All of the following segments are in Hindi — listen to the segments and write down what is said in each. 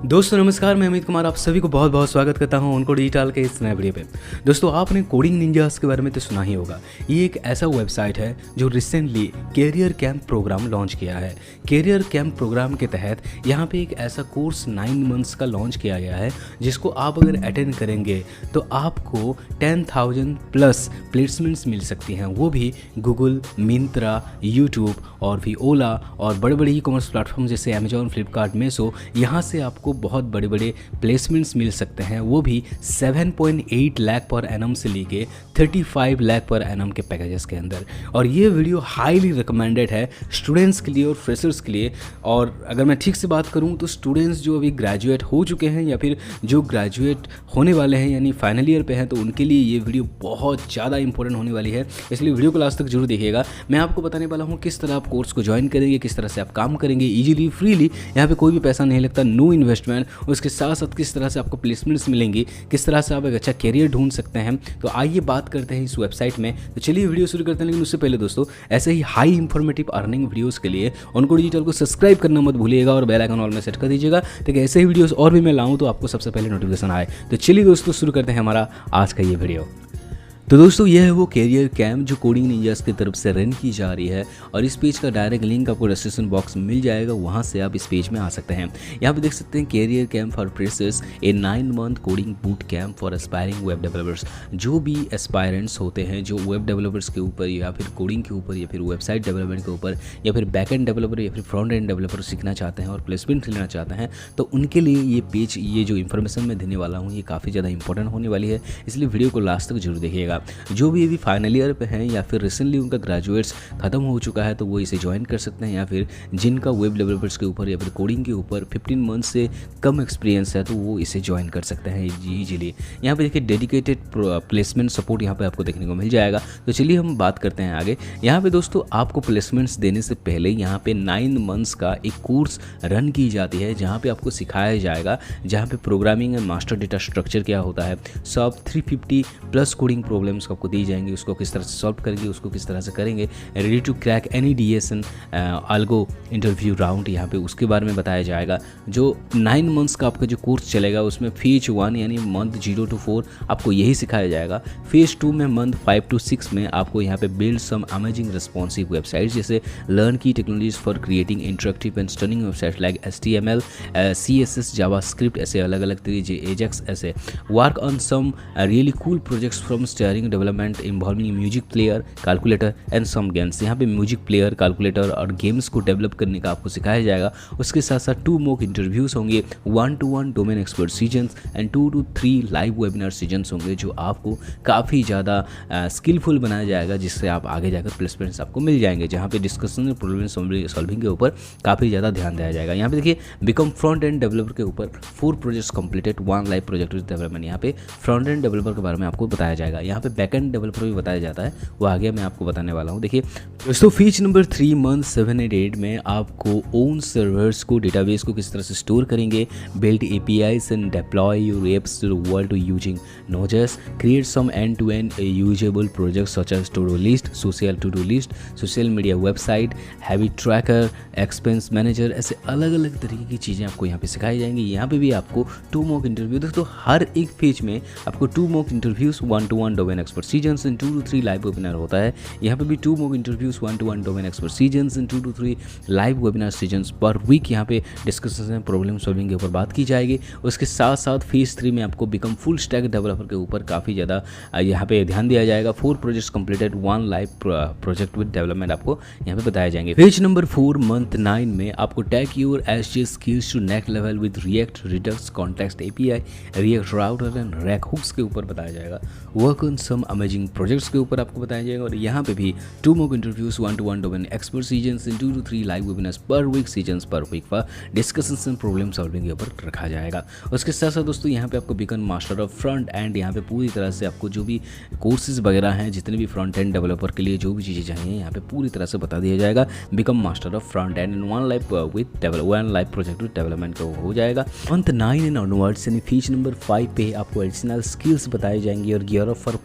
दोस्तों नमस्कार, मैं अमित कुमार आप सभी को बहुत बहुत स्वागत करता हूं उनको डिजिटल के इस नए वीडियो पे। दोस्तों आपने कोडिंग निंजास के बारे में तो सुना ही होगा। ये एक ऐसा वेबसाइट है जो recently career camp program launch किया है। कैरियर कैंप प्रोग्राम के तहत यहाँ पे एक ऐसा कोर्स 9 मंथ्स का लॉन्च किया गया है जिसको आप अगर अटेंड करेंगे तो आपको 10,000 प्लस प्लेसमेंट्स मिल सकती हैं, वो भी गूगल, मिंत्रा, यूट्यूब और भी ओला और बड़े बड़े ई कॉमर्स प्लेटफॉर्म जैसे अमेजॉन, फ्लिपकार्ट, मीशो, यहाँ से आपको बहुत बड़े बड़े प्लेसमेंट्स मिल सकते हैं, वो भी 7.8 लाख पर एनम से लेके 35 लाख पर एनम के पैकेजेस के अंदर। और ये वीडियो हाईली रिकमेंडेड है स्टूडेंट्स के लिए और फ्रेशर्स के लिए। और अगर मैं ठीक से बात करूं तो स्टूडेंट्स जो अभी ग्रेजुएट हो चुके हैं या फिर जो ग्रेजुएट होने वाले हैं यानी फाइनल ईयर पे हैं, तो उनके लिए ये वीडियो बहुत ज़्यादा इंपॉर्टेंट होने वाली है, इसलिए वीडियो को लास्ट तक जरूर देखिएगा। मैं आपको बताने वाला हूँ किस तरह आप कोर्स को ज्वाइन करेंगे, किस तरह से आप काम करेंगे ईजिली, फ्रीली, यहाँ पे कोई भी पैसा नहीं लगता, नो इन्वेस्टमेंट। उसके साथ साथ किस तरह से आपको प्लेसमेंट्स मिलेंगी, किस तरह से आप एक अच्छा करियर ढूंढ सकते हैं। तो आइए बात करते हैं इस वेबसाइट में। तो चलिए वीडियो शुरू करते हैं, लेकिन उससे पहले दोस्तों ऐसे ही हाई इंफॉर्मेटिव अर्निंग वीडियोस के लिए उनको डिजिटल को सब्सक्राइब करना मत भूलिएगा और बेल आइकन ऑल में सेट कर दीजिएगा ताकि ऐसे ही वीडियोस और भी मैं लाऊं तो आपको सबसे पहले नोटिफिकेशन आए। तो चलिए दोस्तों शुरू करते हैं हमारा आज का ये वीडियो। तो दोस्तों यह है वो कैरियर कैंप जो कोडिंग निंजास की तरफ से रन की जा रही है और इस पेज का डायरेक्ट लिंक आपको डिस्क्रिप्शन बॉक्स में मिल जाएगा, वहां से आप इस पेज में आ सकते हैं। यहाँ पे देख सकते हैं career camp for freshers, a 9 month coding boot camp for aspiring web developers. जो भी एस्पायरेंट्स होते हैं जो वेब डेवलपर्स के ऊपर या फिर कोडिंग के ऊपर या फिर वेबसाइट डेवलपमेंट के ऊपर या फिर बैक एंड डेवलपर या फिर फ्रंट एंड डेवलपर सीखना चाहते हैं और प्लेसमेंट लेना चाहते हैं, तो उनके लिए ये पेज, ये जो इन्फॉर्मेशन मैं देने वाला हूँ ये काफ़ी ज़्यादा इंपॉर्टेंट होने वाली है, इसलिए वीडियो को लास्ट तक जरूर देखिएगा। जो भी अभी फाइनल ईयर पे हैं या फिर रिसेंटली उनका ग्रेजुएट्स खत्म हो चुका है तो वो इसे ज्वाइन कर सकते हैं, या फिर जिनका वेब डेवलपर्स के ऊपर या फिर कोडिंग के ऊपर 15 मंथ से कम एक्सपीरियंस है तो वो इसे ज्वाइन कर सकते हैं ईजिली। यहाँ पे देखिए डेडिकेटेड प्लेसमेंट सपोर्ट यहाँ पे आपको देखने को मिल जाएगा। तो चलिए हम बात करते हैं आगे। यहाँ पे दोस्तों आपको प्लेसमेंट्स देने से पहले यहाँ पे 9 मंथ्स का एक कोर्स रन की जाती है जहाँ पे आपको सिखाया जाएगा, जहाँ पे programming and master data structure क्या होता है, सब 350 प्लस कोडिंग प्रॉब्लम्स आपको दी जाएंगे, उसको किस तरह से सॉल्व करेंगे, उसको किस तरह से करेंगे, ready to crack any DSN algo interview round यहाँ पे उसके बारे में बताया जाएगा। जो 9 मंथ्स का आपका जो कोर्स चलेगा उसमें फेज 1 यानी मंथ 0 to 4 आपको यही सिखाया जाएगा। फेज 2 में मंथ 5 to 6 में आपको यहाँ पे build some amazing responsive websites, जैसे लर्न की technologies for creating interactive and stunning website like HTML, CSS, JavaScript, ऐसे अलग अलग तरीके एजेक्स, ऐसे work on some really cool projects from steering development involving music player, calculator and some games. यहाँ पे म्यूजिक प्लेयर, कैलकुलेटर और गेम्स को डेवलप करने का आपको सिखाया जाएगा। उसके साथ साथ 2 मॉक इंटरव्यूज़ होंगे, 1-to-1 domain expert sessions and 2 to 3 live webinar seasons होंगे, जो आपको काफ़ी ज़्यादा स्किलफुल बनाया जाएगा, जिससे आप आगे जाकर प्लेसमेंट्स आपको मिल जाएंगे, जहाँ पे डिस्कशन और प्रॉब्लम सॉल्विंग के ऊपर काफ़ी ज़्यादा ध्यान दिया जाएगा। यहाँ पे देखिए बिकम फ्रंट एंड डेवलपर के ऊपर 4 projects completed, 1 live project development. यहाँ पे फ्रंट एंड डेवलपर के बारे में आपको बताया जाएगा। यहाँ पे बैक एंड डेवलपर भी बताया जाता है, वो आगे मैं आपको बताने वाला हूँ। देखिए दोस्तों फीच नंबर 3 मंथ 7 and 8 में आपको ओन सर्वर्स को, डेटाबेस को किस तरह से स्टोर करेंगे, build APIs and deploy your apps to the world using Node.js, create some end to end usable projects such as to do list, social to do list, social media website, habit tracker, expense manager, ऐसे अलग अलग तरीके की चीज़ें आपको यहाँ पे सिखाई जाएंगी। यहाँ पे भी आपको 2 मॉक इंटरव्यू, दोस्तों हर एक पेज में आपको 2 mock interviews, 1-to-1 domain expert sessions and 2 to 3 live webinar होता है। यहाँ पे भी 2 mock interviews, 1-to-1 domain expert sessions and 2 to 3 live webinar sessions per week. यहाँ पे डिस्कशन एंड प्रॉब्लम सॉल्विंग के ऊपर बात की जाएगी। उसके साथ साथ फेज 3 में आपको बिकम फुल स्टैक डेवलपर के ऊपर काफ़ी ज़्यादा यहाँ पे ध्यान दिया जाएगा। 4 projects completed, 1 live project with development आपको यहाँ पे बताए जाएंगे। पेज नंबर 4 मंथ 9 में आपको take your SJ skills to next level with React, Redux, context API, React router and React hooks के ऊपर बताया जाएगा। Work on some amazing projects के ऊपर आपको बताया जाएगा। और यहाँ पे भी 2 mock interviews, 1-to-1 domain expert sessions and 2 to 3 live webinars per week, sessions per week for discussions and problem solving के ऊपर रखा जाएगा। उसके साथ साथ दोस्तों यहाँ पे आपको become master of front end, यहाँ पे पूरी तरह से आपको जो भी कोर्सेज वगैरह हैं, जितने भी फ्रंट एंड डेवलपर के लिए जो भी चीज़ें चाहिए यहाँ पे पूरी तरह से बता दिया जाएगा। Become master of front and in 1 live project with development का हो जाएगा। मंथ 9 एंड ऑनवर्ड्स यानी फीच नंबर 5 पे आपको एडिशनल स्किल्स बताई जाएंगी और गियर अप फॉर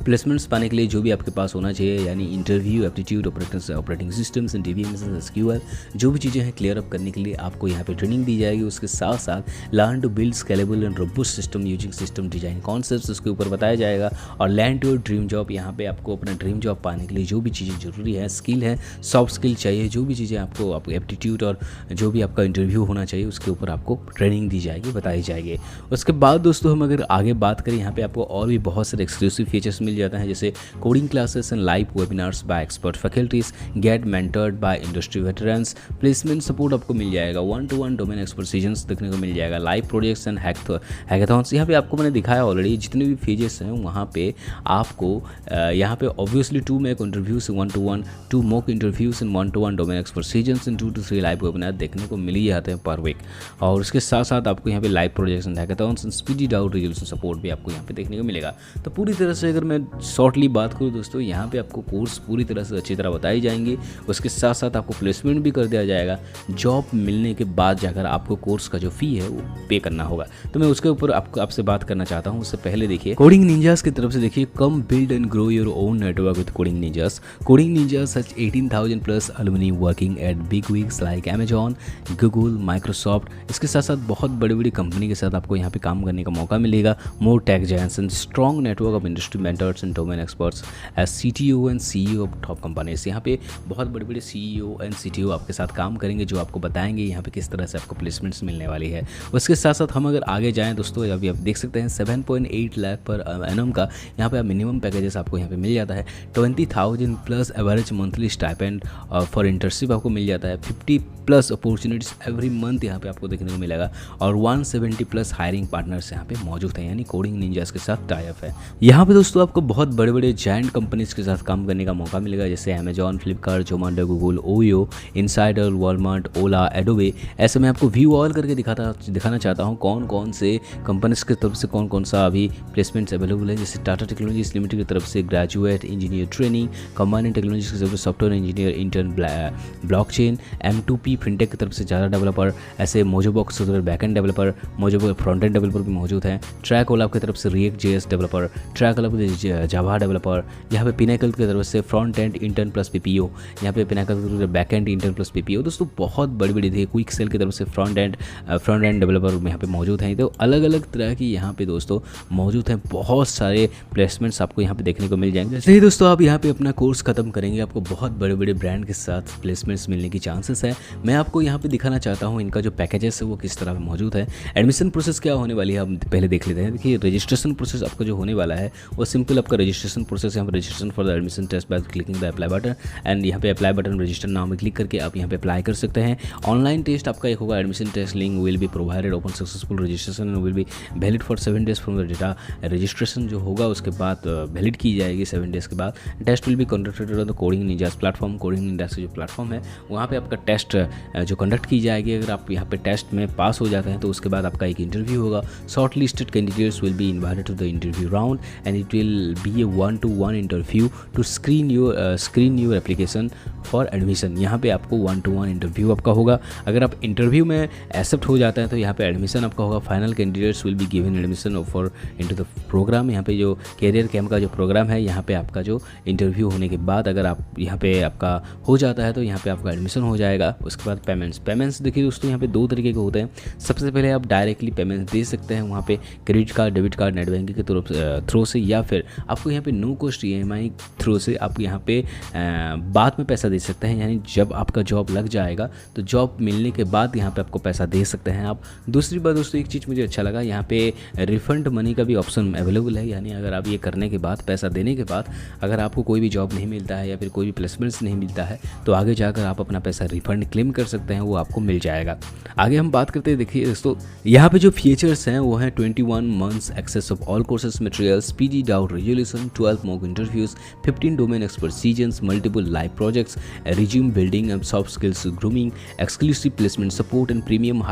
प्लेसमेंट्स पाने के लिए जो भी आपके पास होना चाहिए, यानी interview, aptitude, operating systems and DBMS, SQL, जो भी चीज़ें हैं क्लियर अप करने के लिए आपको यहाँ पे ट्रेनिंग दी जाएगी। उसके साथ साथ learn to build scalable and robust system using system design concepts उसके ऊपर बताया जाएगा। और लैंड टू ड्रीम जॉब, यहाँ पे आपको अपना ड्रीम जॉब पाने के लिए जो भी चीज़ें जरूरी है, स्किल है, सॉफ्ट स्किल चाहिए, जो भी चीज़ें आपको एप्टीट्यूड और जो भी आपका इंटरव्यू होना चाहिए उसके ऊपर आपको ट्रेनिंग दी जाएगी, बताई जाएगी। उसके बाद दोस्तों हम अगर आगे बात करें, यहाँ पे आपको और भी बहुत सारे एक्सक्लूसिव फीचर्स मिल जाते हैं, जैसे coding classes and live webinars by expert faculties, get mentored by industry veterans, placement support आपको मिल जाएगा, 1-to-1 डोमेन एक्सपर्ट सेशंस देखने को मिल जाएगा, लाइव प्रोजेक्ट्स एंड हैकाथॉन्स। यहाँ पे आपको मैंने दिखाया ऑलरेडी, जितने भी फीचर्स हैं वहाँ पे आपको यहाँ पे obviously 2 mock interviews 1-to-1, 2 mock interviews and 1-to-1 domain expert sessions and 2 to 3 live webinar देखने को मिल ही जाते हैं पर वीक। और उसके साथ साथ आपको यहाँ पे live projects and hackathons and speedy doubt resolution support भी आपको यहाँ पे देखने को मिलेगा। तो पूरी तरह से अगर मैं शॉर्टली बात करूँ दोस्तों, यहाँ पे आपको कोर्स पूरी तरह से अच्छी तरह बताई जाएंगी। उसके साथ साथ आपको प्लेसमेंट भी कर दिया जाएगा। जॉब मिलने के बाद जाकर आपको कोर्स का जो फी है वो पे करना होगा। तो मैं उसके ऊपर आपसे बात करना चाहता हूँ। उससे पहले देखिए कोडिंग निंजास की तरफ से देखिए, come build and grow your own network with Coding Ninjas. Coding Ninjas has 18,000 plus alumni working at big wigs like Amazon, Google, Microsoft. इसके साथ साथ बहुत बड़ी बड़ी कंपनी के साथ आपको यहाँ पे काम करने का मौका मिलेगा। More tech giants and strong network of industry mentors and domain experts as CTO and CEO of top companies. यहाँ पे बहुत बड़े बड़े CEO एंड CTO आपके साथ काम करेंगे, जो आपको बताएंगे यहाँ पे किस तरह से आपको प्लेसमेंट्स मिलने वाली है। उसके साथ साथ हम अगर आगे जाएँ दोस्तों, अभी आप देख सकते हैं 7.8 लाख पर एनम का यहाँ पे मिनिमम पैकेजेस आपको यहाँ पे मिल जाता है। 20,000 plus average monthly stipend for internship आपको मिल जाता है। 50 प्लस अपॉर्चुनिटीज एवरी मंथ यहाँ पे आपको देखने को मिलेगा। और 170 प्लस हायरिंग पार्टनर्स यहाँ पे मौजूद हैं, यानी कोडिंग निंजास के साथ टाई अप है। यहाँ पे दोस्तों आपको बहुत बड़े बड़े जायंट कंपनीज के साथ काम करने का मौका मिलेगा, जैसे Amazon, Flipkart, Zomato, Google, OYO, Insider, Walmart, Ola, Adobe. ऐसे मैं आपको व्यू ऑल करके दिखाना चाहता हूँ कौन कौन से कंपनीज की तरफ से कौन कौन सा अभी प्लेसमेंट्स अवेलेबल है। जैसे टाटा टेक्नोलॉजीज लिमिटेड की तरफ से graduate engineer training, combined technologies की तरफ से software engineer intern blockchain, M2P fintech की तरफ से ज़्यादा डेवलपर, ऐसे Mojobox backend developer, Mojobox front end developer भी मौजूद हैं। ट्रैक ओलाब की तरफ से रिएक्ट JS डेवलपर, ट्रैक ओलाब जावा डेवलपर, यहाँ पे पिनाकल की तरफ से front end intern plus PPO, यहाँ पे पिनाकल की तरफ से back end intern plus PPO। दोस्तों बहुत बड़ी बड़ी थी। क्विक सेल की तरफ से फ्रंट एंड डेवलपर यहाँ पे मौजूद हैं। तो अलग अलग तरह की यहाँ पे दोस्तों मौजूद हैं। बहुत सारे प्लेसमेंट्स आपको यहाँ पे देखने को मिल जाएंगे। जैसे ही दोस्तों आप यहाँ पे अपना कोर्स खत्म करेंगे, आपको बहुत बड़े बड़े ब्रांड के साथ प्लेसमेंट्स मिलने की चांसेस है। मैं आपको यहाँ पे दिखाना चाहता हूँ इनका जो पैकेजेस है वो किस तरह मौजूद है। एडमिशन प्रोसेस क्या होने वाली है हम पहले देख लेते हैं। देखिए रजिस्ट्रेशन प्रोसेस आपका जो होने वाला है वो सिंपल आपका रजिस्ट्रेशन प्रोसेस। यहाँ पर registration for the admission test by clicking the apply button and यहाँ पे अप्लाई बटन रजिस्टर नाम में क्लिक करके आप यहाँ पे अप्लाई कर सकते हैं। ऑनलाइन टेस्ट आपका एक होगा। Admission test link will be provided open successful registration will be valid for 7 days from the data. Registration जो होगा उसके बाद वैलिड की जाएगी 7 डेज के बाद। Test will be conducted on the coding ninjas platform. Coding ninjas जो प्लेटफॉर्म है वहाँ पे आपका टेस्ट जो कंडक्ट की जाएगी। अगर आप यहाँ पे टेस्ट में पास हो जाते हैं तो उसके बाद आपका एक इंटरव्यू होगा। Shortlisted candidates will be invited to the interview round and it will be a 1-to-1 interview to screen your application for admission. यहाँ पे आपको 1-to-1 इंटरव्यू आपका होगा। अगर आप इंटरव्यू में एक्सेप्ट हो जाते हैं तो यहाँ पे एडमिशन आपका होगा। Final candidates will be given admission for into the program. यहाँ पे जो कैरियर कैम्प का जो प्रोग्राम है, यहाँ पे आपका जो इंटरव्यू होने के बाद अगर आप यहाँ पे आपका हो जाता है तो यहाँ पे आपका एडमिशन हो जाएगा। उसके बाद पेमेंट्स देखिए दोस्तों यहाँ पे 2 तरीके के होते हैं। सबसे पहले आप डायरेक्टली पेमेंट्स दे सकते हैं वहाँ पे credit card, debit card, net banking के थ्रू से, या फिर आपको यहाँ पे नो कॉस्ट EMI थ्रू से आप यहाँ पे बाद में पैसा दे सकते हैं। यानी जब आपका जॉब लग जाएगा तो जॉब मिलने के बाद यहाँ पे आपको पैसा दे सकते हैं आप। दूसरी बात दोस्तों एक चीज़ मुझे अच्छा लगा, यहाँ पे रिफंड मनी का भी ऑप्शन अवेलेबल है। यानी अगर आप ये करने के बाद, पैसा देने के बाद अगर आपको कोई भी जॉब नहीं मिलता है या फिर कोई भी प्लेसमेंट्स नहीं मिलता है तो आगे जाकर आप अपना पैसा रिफंड क्लेम कर सकते हैं, वो आपको मिल जाएगा। आगे हम बात करते हैं। देखिए दोस्तों यहाँ पे जो फीचर्स हैं वो हैं 21 months access of all courses material, speedy doubt resolution, 12 mock interviews, 15 domain expert sessions, multiple live projects, resume building and soft skills grooming, exclusive placement support and premium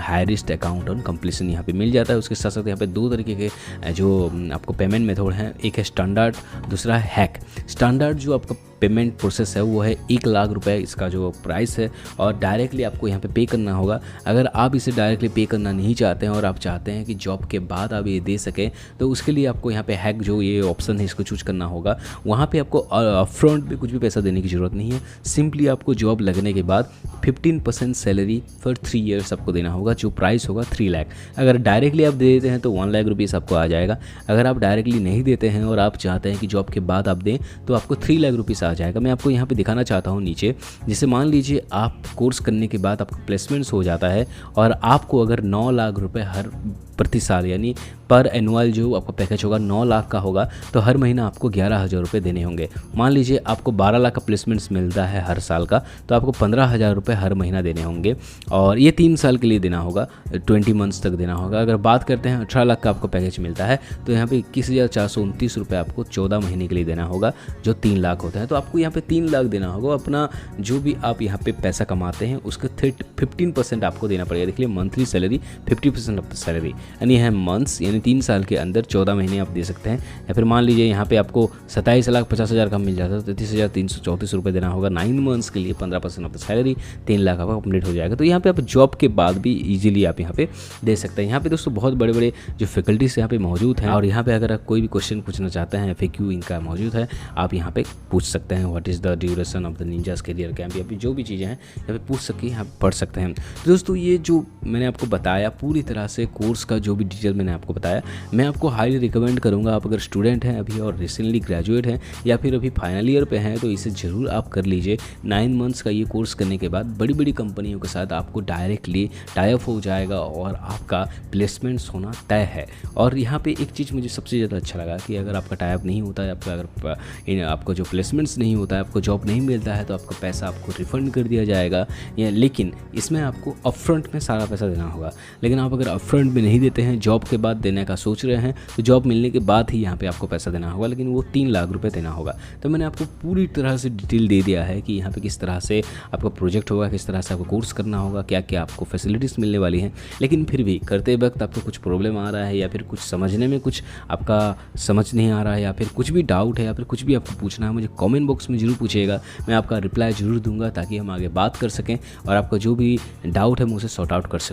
hirist account on completion यहाँ पे मिल जाता है। उसके साथ साथ यहाँ पे 2 तरीके के जो आपको पेमेंट मेथड हैं, एक है स्टैंडर्ड, दूसरा है हैक। स्टैंडर्ड जो आपका पेमेंट प्रोसेस है वो है 1 लाख रुपए इसका जो प्राइस है, और डायरेक्टली आपको यहाँ पे पे करना होगा। अगर आप इसे डायरेक्टली पे करना नहीं चाहते हैं और आप चाहते हैं कि जॉब के बाद आप ये दे सकें, तो उसके लिए आपको यहाँ पे हैक जो ये ऑप्शन है इसको चूज करना होगा। वहाँ पे आपको अपफ्रंट में कुछ भी पैसा देने की ज़रूरत नहीं है। सिंपली आपको जॉब लगने के बाद 15% सैलरी फॉर 3 ईयर्स आपको देना होगा, जो प्राइस होगा 3 लाख। अगर डायरेक्टली आप दे देते हैं तो 1 लाख रुपीज़ आपको आ जाएगा। अगर आप डायरेक्टली नहीं देते हैं और आप चाहते हैं कि जॉब के बाद आप दें, तो आपको 3 लाख रुपीज़ आ जाएगा। मैं आपको यहाँ पे दिखाना चाहता हूँ नीचे, जैसे मान लीजिए आप कोर्स करने के बाद आपका प्लेसमेंट्स हो जाता है और आपको अगर 9 लाख रुपए हर प्रति साल यानी पर एनुअल जो आपका पैकेज होगा 9 लाख का होगा, तो हर महीना आपको 11,000 रुपये देने होंगे। मान लीजिए आपको 12 लाख का प्लेसमेंट्स मिलता है हर साल का, तो आपको 15,000 रुपये हर महीना देने होंगे, और ये 3 साल के लिए देना होगा, 20 मंथ्स तक देना होगा। अगर बात करते हैं 18 लाख का आपको पैकेज मिलता है, तो यहाँ पे 21,429 रुपये आपको 14 महीने के लिए देना होगा, जो 3 लाख होता है। तो आपको यहाँ पे 3 लाख देना होगा। अपना जो भी आप यहाँ पे पैसा कमाते हैं उसका 15% आपको देना पड़ेगा। देखिए monthly salary 50% of the salary, यानी है मंथ्स, यानी 3 साल के अंदर 14 महीने आप दे सकते हैं। या फिर मान लीजिए यहाँ पे आपको 27,50,000 का मिल जाता है, तो 33,334 रुपये देना होगा 9 मंथ्स के लिए। 15% ऑफ द सैलरी 3 लाख आपका कंप्लीट हो जाएगा। तो यहाँ पे आप जॉब के बाद भी इजीली आप यहाँ पे दे सकते हैं। यहाँ पे दोस्तों बहुत बड़े बड़े जो फैकल्टीज यहाँ पे मौजूद हैं, और यहाँ पे अगर आप कोई भी क्वेश्चन पूछना चाहते हैं FAQ इनका मौजूद है, आप यहाँ पे पूछ सकते हैं। What is the duration of the ninjas career camp, या फिर जो भी चीज़ें हैं यहाँ पे पूछ सके, यहाँ पढ़ सकते हैं। तो दोस्तों ये जो मैंने आपको बताया पूरी तरह से कोर्स का जो भी डिटेल मैंने आपको बताया, मैं आपको हाईली रिकमेंड करूँगा। आप अगर स्टूडेंट हैं अभी और रिसेंटली ग्रेजुएट हैं या फिर अभी फाइनल ईयर पे हैं, तो इसे ज़रूर आप कर लीजिए। 9 मंथ्स का ये कोर्स करने के बाद बड़ी बड़ी कंपनियों के साथ आपको डायरेक्टली टाई अप हो जाएगा और आपका प्लेसमेंट्स होना तय है। और यहाँ पे एक चीज़ मुझे सबसे ज़्यादा अच्छा लगा कि अगर आपका टाई अप नहीं होता है, आपको जो प्लेसमेंट्स नहीं होता है, आपको जॉब नहीं मिलता है, तो आपका पैसा आपको रिफ़ंड कर दिया जाएगा। लेकिन इसमें आपको अपफ्रंट में सारा पैसा देना होगा। लेकिन आप अगर अपफ्रंट में नहीं देते हैं, जॉब के बाद देने का सोच रहे हैं, तो जॉब मिलने के बाद ही यहाँ पे आपको पैसा देना होगा, लेकिन वो 3 लाख रुपए देना होगा। तो मैंने आपको पूरी तरह से डिटेल दे दिया है कि यहाँ पे किस तरह से आपका प्रोजेक्ट होगा, किस तरह से आपको कोर्स करना होगा, क्या क्या आपको फैसिलिटीज़ मिलने वाली हैं। लेकिन फिर भी करते वक्त आपको कुछ प्रॉब्लम आ रहा है, या फिर कुछ समझने में कुछ आपका समझ नहीं आ रहा है, या फिर कुछ भी डाउट है, या फिर कुछ भी आपको पूछना है, मुझे कमेंट बॉक्स में ज़रूर पूछिएगा। मैं आपका रिप्लाई ज़रूर दूंगा ताकि हम आगे बात कर सकें और आपका जो भी डाउट है मैं उसे सॉर्ट आउट कर सकूँ।